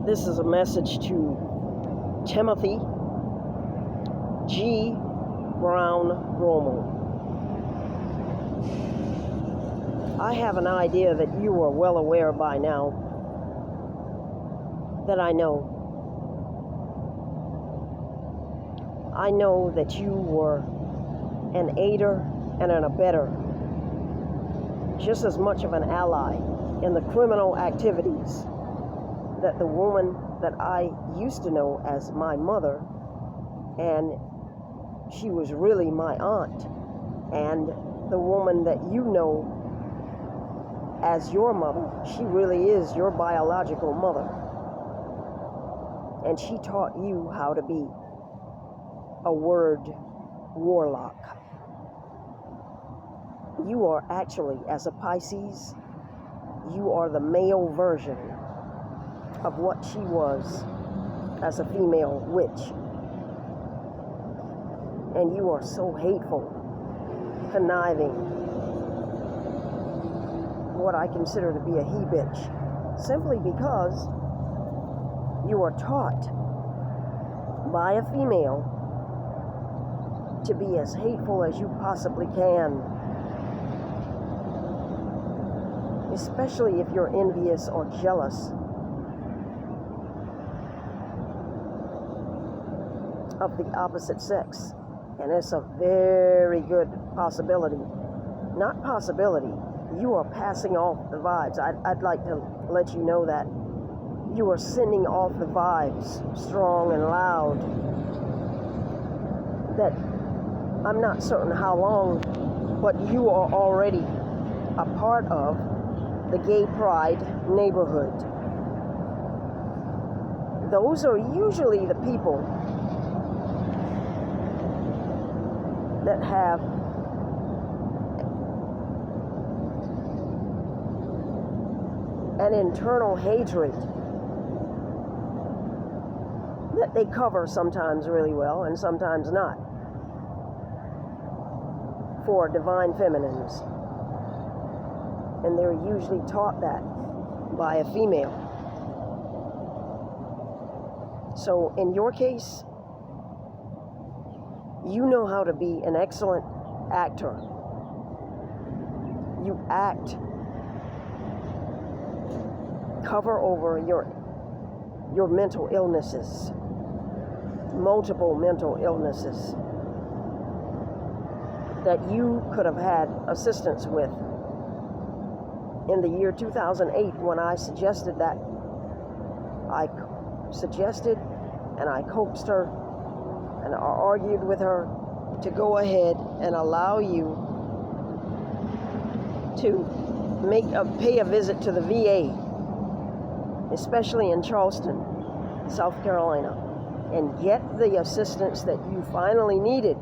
This is a message to Timothy G. Brown Romo. I have an idea that you are well aware by now that I know. I know that you were an aider and an abettor, just as much of an ally in the criminal activities that the woman that I used to know as my mother, and she was really my aunt, and the woman that you know as your mother, she really is your biological mother. And she taught you how to be a word warlock. You are actually, as a Pisces, you are the male version of what she was as a female witch. And you are so hateful, conniving, what I consider to be a he-bitch, simply because you are taught by a female to be as hateful as you possibly can, especially if you're envious or jealous of the opposite sex. And it's a very good possibility. Not possibility. You are passing off the vibes. I'd like to let you know that you are sending off the vibes strong and loud. That I'm not certain how long, but you are already a part of the gay pride neighborhood. Those are usually the people that have an internal hatred that they cover sometimes really well and sometimes not for divine feminines. And they're usually taught that by a female. So in your case, you know how to be an excellent actor. You act, cover over your mental illnesses, multiple mental illnesses that you could have had assistance with in the year 2008 when I suggested that. I suggested and I coaxed her and I argued with her to go ahead and allow you to pay a visit to the VA, especially in Charleston, South Carolina, and get the assistance that you finally needed.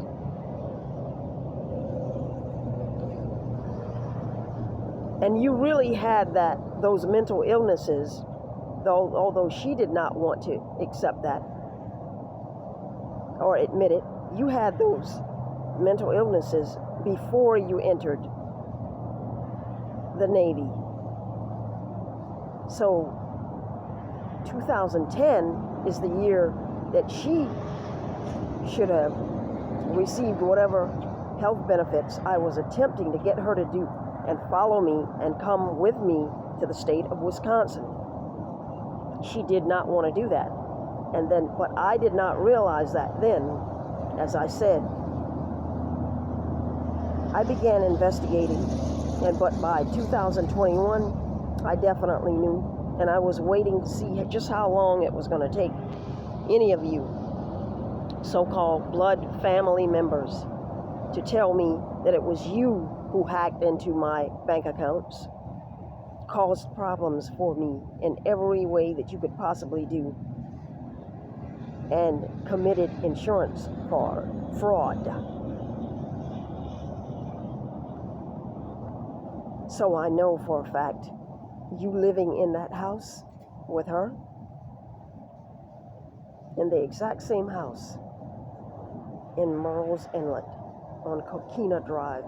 And you really had those mental illnesses, although she did not want to accept that or admit it. You had those mental illnesses before you entered the Navy. So 2010 is the year that she should have received whatever health benefits I was attempting to get her to do and follow me and come with me to the state of Wisconsin. She did not want to do that. But I did not realize that then. As I said, I began investigating, but by 2021, I definitely knew, and I was waiting to see just how long it was going to take any of you so-called blood family members to tell me that it was you who hacked into my bank accounts, caused problems for me in every way that you could possibly do, and committed insurance fraud. So I know for a fact, you living in that house with her, in the exact same house in Merle's Inlet on Coquina Drive,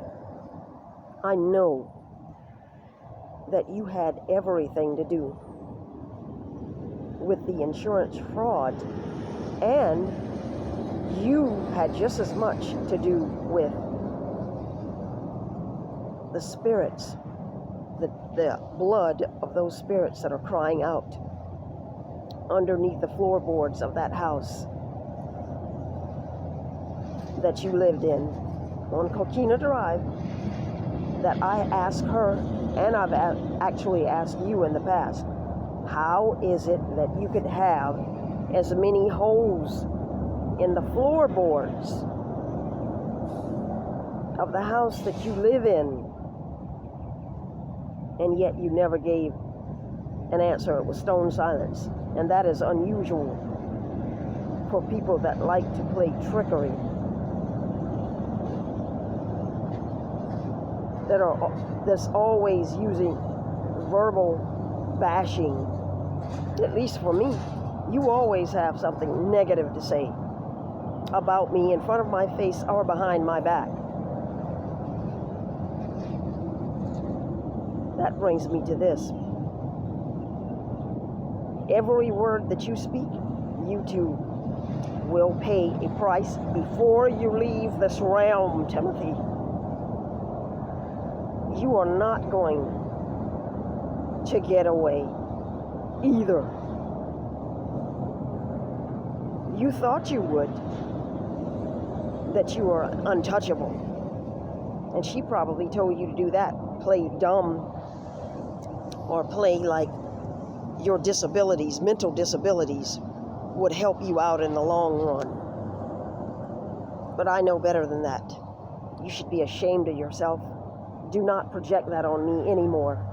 I know that you had everything to do with the insurance fraud, and you had just as much to do with the spirits, the blood of those spirits that are crying out underneath the floorboards of that house that you lived in on Coquina Drive, that I asked her, and I've actually asked you in the past, how is it that you could have as many holes in the floorboards of the house that you live in, and yet you never gave an answer? It was stone silence. And that is unusual for people that like to play trickery, that's always using verbal bashing. At least for me, you always have something negative to say about me in front of my face or behind my back. That brings me to this. Every word that you speak, you too will pay a price before you leave this realm, Timothy. You are not going to get away either. You thought you would, that you were untouchable. And she probably told you to do that. Play dumb, or play like your disabilities, mental disabilities, would help you out in the long run. But I know better than that. You should be ashamed of yourself. Do not project that on me anymore.